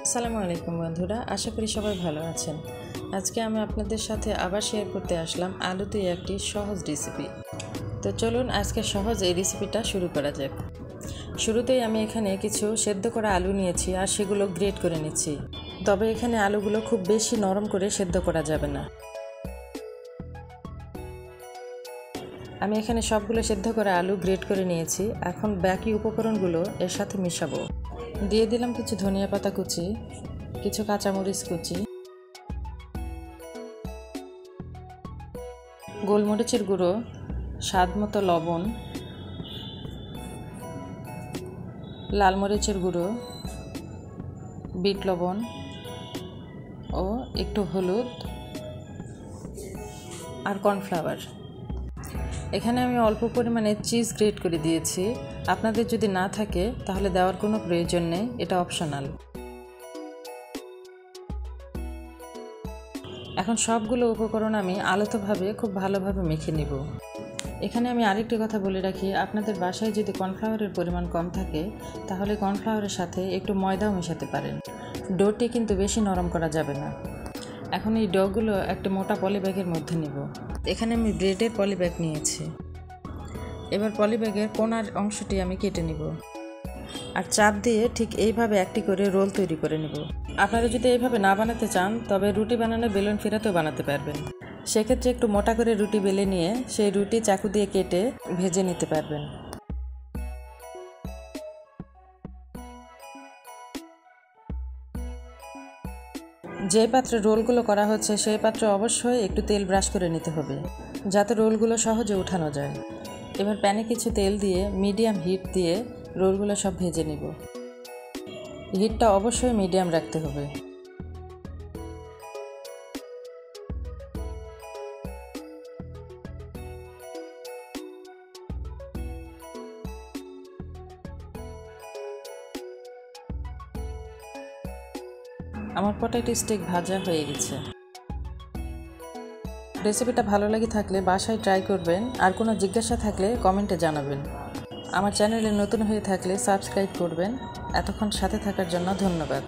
আসসালামু আলাইকুম বন্ধুরা, আশা করি সবাই ভালো আছেন। আজকে আমি আপনাদের সাথে আবার শেয়ার করতে আসলাম আলু দিয়ে একটি সহজ রেসিপি। তো চলুন আজকে সহজ এই রেসিপিটা শুরু করা যাক। শুরুতেই আমি এখানে কিছু সেদ্ধ করা আলু নিয়েছি আর সেগুলো গ্রেট করে নিচ্ছি। তবে এখানে আলুগুলো খুব বেশি নরম করে সেদ্ধ করা যাবে না। আমি এখানে সবগুলো সেদ্ধ করা আলু গ্রেট করে নিয়েছি। এখন বাকি উপকরণগুলো এর সাথে মিশাবো। দিয়ে দিলাম কিছু ধনিয়া পাতা কুচি, কিছু কাঁচামরিচ কুচি, গোলমরিচের গুঁড়ো, স্বাদ মতো লবণ, লাল মরিচের গুঁড়ো, বিট লবণ ও একটু হলুদ আর কর্নফ্লাওয়ার। এখানে আমি অল্প পরিমাণে চিজ গ্রেট করে দিয়েছি। আপনাদের যদি না থাকে তাহলে দেওয়ার কোনো প্রয়োজন নেই, এটা অপশনাল। এখন সবগুলো উপকরণ আমি আলতোভাবে খুব ভালোভাবে মেখে নিব। এখানে আমি আরেকটি কথা বলে রাখি, আপনাদের বাসায় যদি কর্নফ্লাওয়ারের পরিমাণ কম থাকে তাহলে কর্নফ্লাওয়ারের সাথে একটু ময়দাও মেশাতে পারেন। ডোটি কিন্তু বেশি নরম করা যাবে না। এখন এই ডোগুলো একটা মোটা পলিব্যাগের মধ্যে নিব। এখানে আমি ব্রেডের পলিব্যাগ নিয়েছি। এবার পলিব্যাগের কোণার অংশটি আমি কেটে নিব আর চাপ দিয়ে ঠিক এইভাবে একটি করে রোল তৈরি করে নিব। আপনারা যদি এইভাবে না বানাতে চান তবে রুটি বানানো বেলুন ফেরাতেও বানাতে পারবেন। সেক্ষেত্রে একটু মোটা করে রুটি বেলে নিয়ে সেই রুটি চাকু দিয়ে কেটে ভেজে নিতে পারবেন। যে পাত্রে রোলগুলো করা হচ্ছে সেই পাত্রে অবশ্যই একটু তেল ব্রাশ করে নিতে হবে যাতে রোলগুলো সহজে উঠানো যায়। এবার প্যানে কিছু তেল দিয়ে মিডিয়াম হিট দিয়ে রোলগুলো সব ভেজে নিব। হিটটা অবশ্যই মিডিয়াম রাখতে হবে। আমার পটেটো স্টিক ভাজা হয়ে গেছে। রেসিপিটা ভালো লাগে থাকলে বাসায় ট্রাই করবেন, আর কোনো জিজ্ঞাসা থাকলে কমেন্টে জানাবেন। আমার চ্যানেলে নতুন হয়ে থাকলে সাবস্ক্রাইব করবেন। এতক্ষণ সাথে থাকার জন্য ধন্যবাদ।